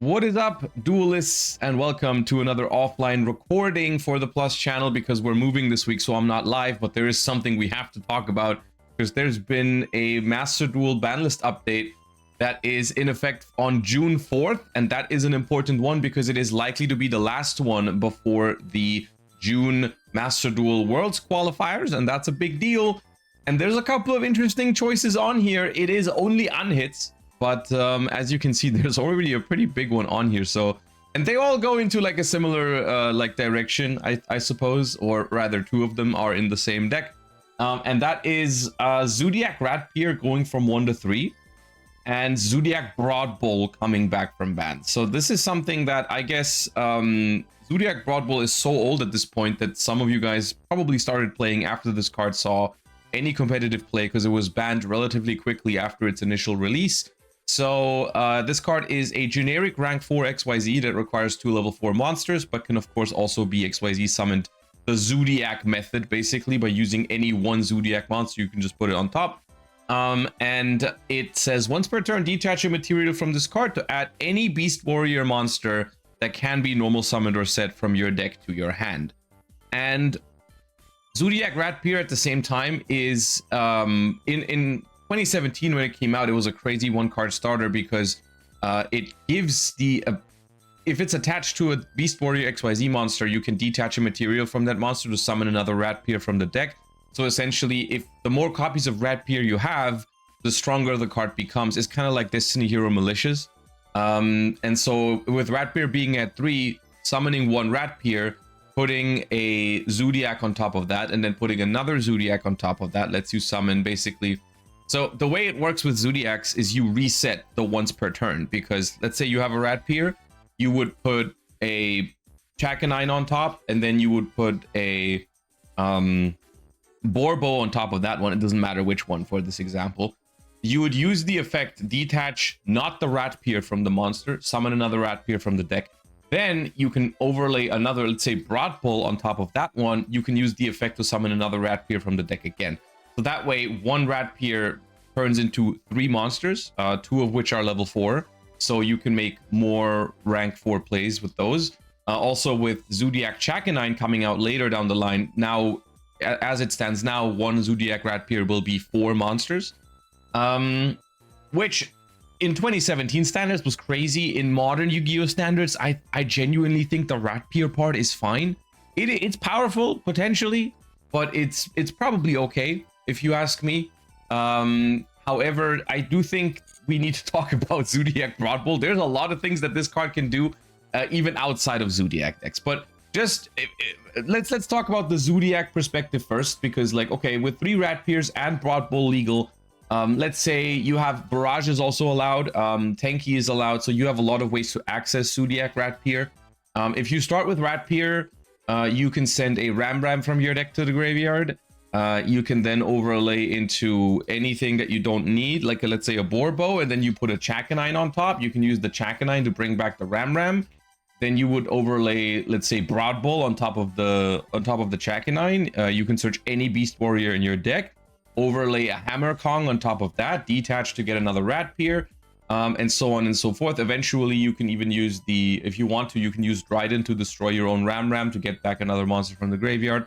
What is up, duelists, and welcome to another offline recording for the Plus channel because we're moving this week, so I'm not live, but there is something we have to talk about because there's been a Master Duel ban list update that is in effect on June 4th, and that is an important one because it is likely to be the last one before the June Master Duel Worlds qualifiers, and that's a big deal. And there's a couple of interesting choices on here. It is only unhits, but as you can see, there's already a pretty big one on here. So, and they all go into like a similar like direction, I suppose, or rather two of them are in the same deck. And that is Zodiac Ratpier going from 1 to 3 and Zodiac Broad Bull coming back from ban. So this is something that I guess Zodiac Broad Bull is so old at this point that some of you guys probably started playing after this card saw any competitive play because it was banned relatively quickly after its initial release. So this card is a generic rank 4 XYZ that requires 2 level 4 monsters, but can of course also be XYZ summoned the Zodiac method, basically by using any one Zodiac monster. You can just put it on top. And it says once per turn, detach a material from this card to add any Beast Warrior monster that can be normal summoned or set from your deck to your hand. And Zodiac Ratpier at the same time is in 2017 when it came out, it was a crazy one card starter because it gives the if it's attached to a Beast Warrior XYZ monster, you can detach a material from that monster to summon another Ratpier from the deck. So essentially, if the more copies of Ratpier you have, the stronger the card becomes. It's kind of like Destiny Hero Militias. And so with Ratpier being at 3, summoning one Ratpier, putting a Zodiac on top of that, and then putting another Zodiac on top of that lets you summon basically. So the way it works with Zodiacs is you reset the once per turn, because let's say you have a Ratpier, you would put a Chakanine on top, and then you would put a Borbo on top of that one. It doesn't matter which one for this example. You would use the effect detach not the Ratpier from the monster, summon another Ratpier from the deck. Then you can overlay another, let's say, Broad Bull on top of that one. You can use the effect to summon another Ratpier from the deck again. So that way, one Ratpier turns into 3 monsters, 2 of which are level 4. So you can make more rank 4 plays with those. Also with Zodiac Chakanine coming out later down the line, now, as it stands now, one Zodiac Ratpier will be 4 monsters. Which in 2017 standards was crazy. In modern Yu-Gi-Oh standards, I genuinely think the Ratpier part is fine. It's powerful, potentially, but it's probably okay, if you ask me. However, I do think we need to talk about Zodiac Broad Bull. There's a lot of things that this card can do, even outside of Zodiac decks. But just let's talk about the Zodiac perspective first, because like, okay, with 3 Ratpiers and Broad Bull legal, let's say you have Barrage is also allowed, Tanky is allowed, so you have a lot of ways to access Zodiac Ratpier. If you start with Ratpier, you can send a Ram from your deck to the graveyard. You can then overlay into anything that you don't need, like let's say a Borbo, and then you put a Chakanine on top. You can use the Chakanine to bring back the Ram. Then you would overlay, let's say, Broad Bull on top of the Chakanine. You can search any Beast Warrior in your deck, overlay a Hammer Kong on top of that, detach to get another Ratpier, and so on and so forth. Eventually, you can even use if you want to, you can use Dryden to destroy your own Ram to get back another monster from the graveyard.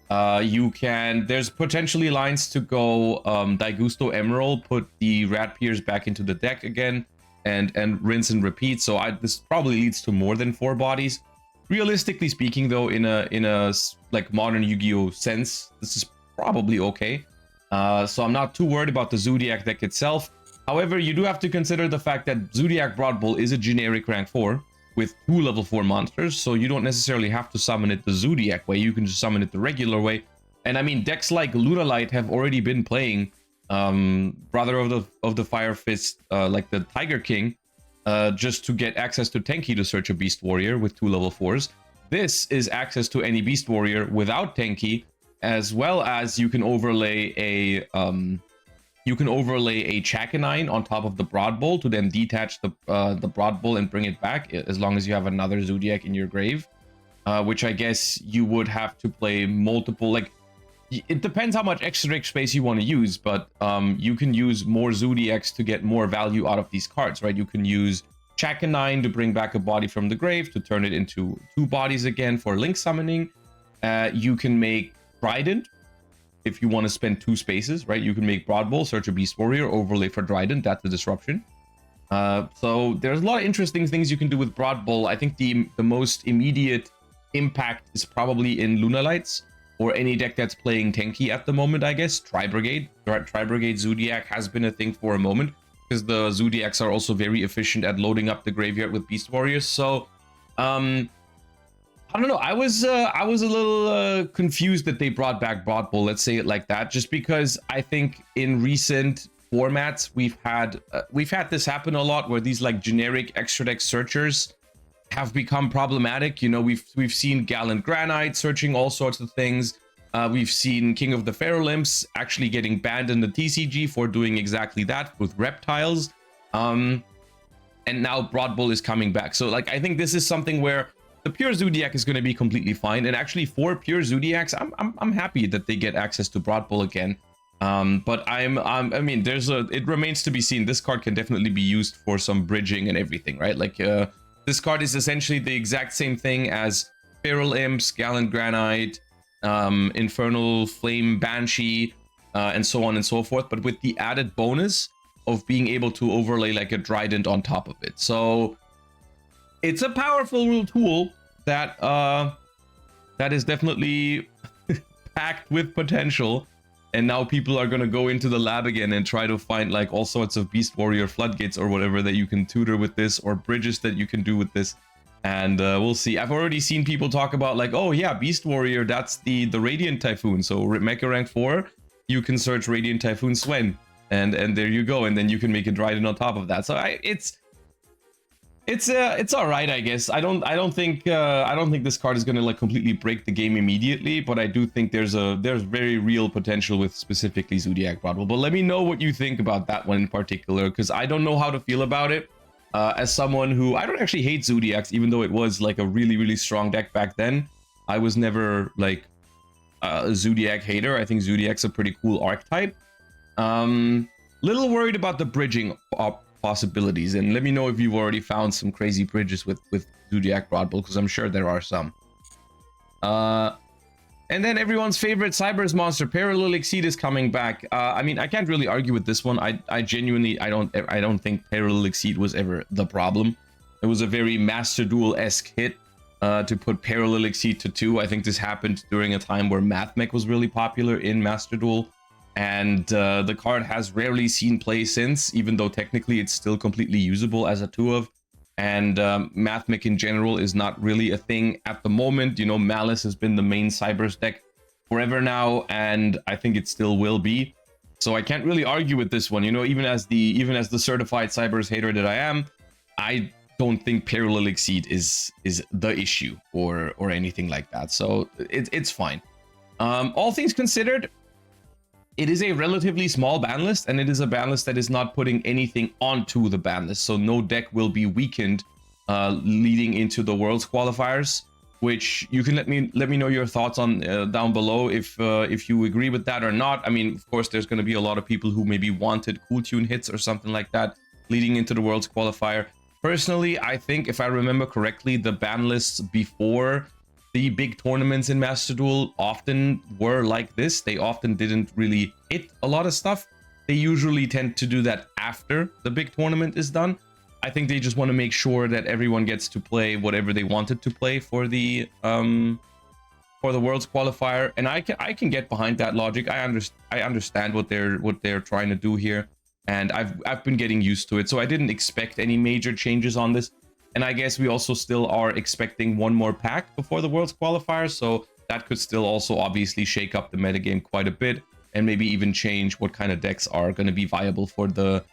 There's potentially lines to go Daigusto Emerald, put the Ratpiers back into the deck again, and rinse and repeat. So this probably leads to more than 4 bodies. Realistically speaking, though, in a like modern Yu-Gi-Oh sense, this is probably okay. So I'm not too worried about the Zodiac deck itself. However, you do have to consider the fact that Zodiac Broad Bull is a generic rank 4 with 2 level 4 monsters, so you don't necessarily have to summon it the Zodiac way. You can just summon it the regular way. And I mean, decks like Lunalight have already been playing Brother of the Fire Fist, like the Tiger King, just to get access to Tenki to search a Beast Warrior with 2 level 4s. This is access to any Beast Warrior without Tenki, as well as you can overlay a Chakanine on top of the Broad Bull to then detach the Broad Bull and bring it back, as long as you have another Zodiac in your grave, which I guess you would have to play multiple, like, it depends how much extra space you want to use, but you can use more Zodiacs to get more value out of these cards, right? You can use Chaka 9 to bring back a body from the grave to turn it into 2 bodies again for link summoning. You can make Trident if you want to spend 2 spaces, right? You can make Broad Bowl, search a Beast Warrior, overlay for Trident. That's the disruption. So there's a lot of interesting things you can do with Broad Bowl. I think the most immediate impact is probably in Lunalights or any deck that's playing tanky at the moment, I guess. Tri-Brigade Zodiac has been a thing for a moment, because the Zodiacs are also very efficient at loading up the graveyard with Beast Warriors. So, I don't know. I was a little confused that they brought back Broad Bowl. Let's say it like that, just because I think in recent formats we've had this happen a lot, where these like generic extra deck searchers have become problematic. You know, we've seen Gallant Granite searching all sorts of things. We've seen King of the Feral Imps actually getting banned in the TCG for doing exactly that with reptiles. And now Broad Bowl is coming back. So like, I think this is something where the pure Zodiac is going to be completely fine. And actually for pure Zodiacs, I'm happy that they get access to Broad Bowl again. But I mean, it remains to be seen. This card can definitely be used for some bridging and everything, right? Like, this card is essentially the exact same thing as Feral Imps, Gallant Granite, Infernal Flame Banshee, and so on and so forth, but with the added bonus of being able to overlay like a Trident on top of it. So it's a powerful tool that that is definitely packed with potential. And now people are gonna go into the lab again and try to find like all sorts of Beast Warrior floodgates or whatever that you can tutor with this, or bridges that you can do with this. And we'll see. I've already seen people talk about like, oh yeah, Beast Warrior, that's the Radiant Typhoon. So Mecha rank 4, you can search Radiant Typhoon Swen, and there you go. And then you can make a Dryden on top of that. So it's all right, I guess. I don't think this card is gonna like completely break the game immediately, but I do think there's very real potential with specifically Zodiac Broad Bowl. But let me know what you think about that one in particular, because I don't know how to feel about it. As someone who, I don't actually hate Zodiacs, even though it was like a really strong deck back then. I was never like a Zodiac hater. I think Zodiac's a pretty cool archetype. Little worried about the bridging possibilities, and let me know if you've already found some crazy bridges with Zodiac Broad Bowl, because I'm sure there are some. And then everyone's favorite Cyber's monster, Parallel Exceed, is coming back. I mean, I can't really argue with this one. I genuinely, I don't think Parallel Exceed was ever the problem. It was a very Master Duel-esque hit to put Parallel Exceed to 2. I think this happened during a time where Math Mech was really popular in Master Duel. And the card has rarely seen play since, even though technically it's still completely usable as a 2-of. And Math Mech in general is not really a thing at the moment. You know, Malice has been the main Cybers deck forever now, and I think it still will be. So I can't really argue with this one. You know, even as the certified Cybers hater that I am, I don't think Parallel Exceed is the issue or anything like that. So it's fine. All things considered, it is a relatively small ban list, and it is a ban list that is not putting anything onto the ban list. So no deck will be weakened leading into the Worlds qualifiers, which you can let me know your thoughts on down below if you agree with that or not. I mean, of course, there's going to be a lot of people who maybe wanted cool tune hits or something like that leading into the Worlds qualifier. Personally, I think if I remember correctly, the ban lists before the big tournaments in Master Duel often were like this. They often didn't really hit a lot of stuff. They usually tend to do that after the big tournament is done. I think they just want to make sure that everyone gets to play whatever they wanted to play for the Worlds qualifier, and I can get behind that logic. I understand what they're trying to do here, and I've been getting used to it. So I didn't expect any major changes on this. And I guess we also still are expecting one more pack before the Worlds qualifier, so that could still also obviously shake up the metagame quite a bit, and maybe even change what kind of decks are going to be viable for the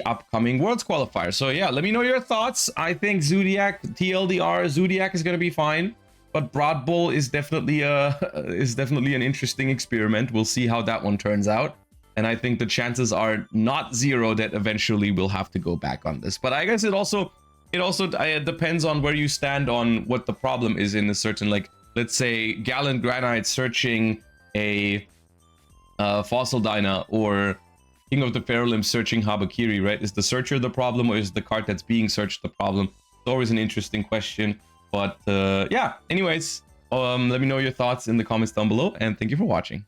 upcoming Worlds qualifier. So yeah, let me know your thoughts. I think Zodiac, TLDR, Zodiac is going to be fine, but Broad Bowl is definitely an interesting experiment. We'll see how that one turns out. And I think the chances are not zero that eventually we'll have to go back on this. But I guess it also depends on where you stand on what the problem is in a certain, like, let's say Gallant Granite searching a Fossil Dyna, or King of the Feral Limb searching Habakiri, right? Is the searcher the problem, or is the card that's being searched the problem? It's always an interesting question. But yeah, anyways, let me know your thoughts in the comments down below, and thank you for watching.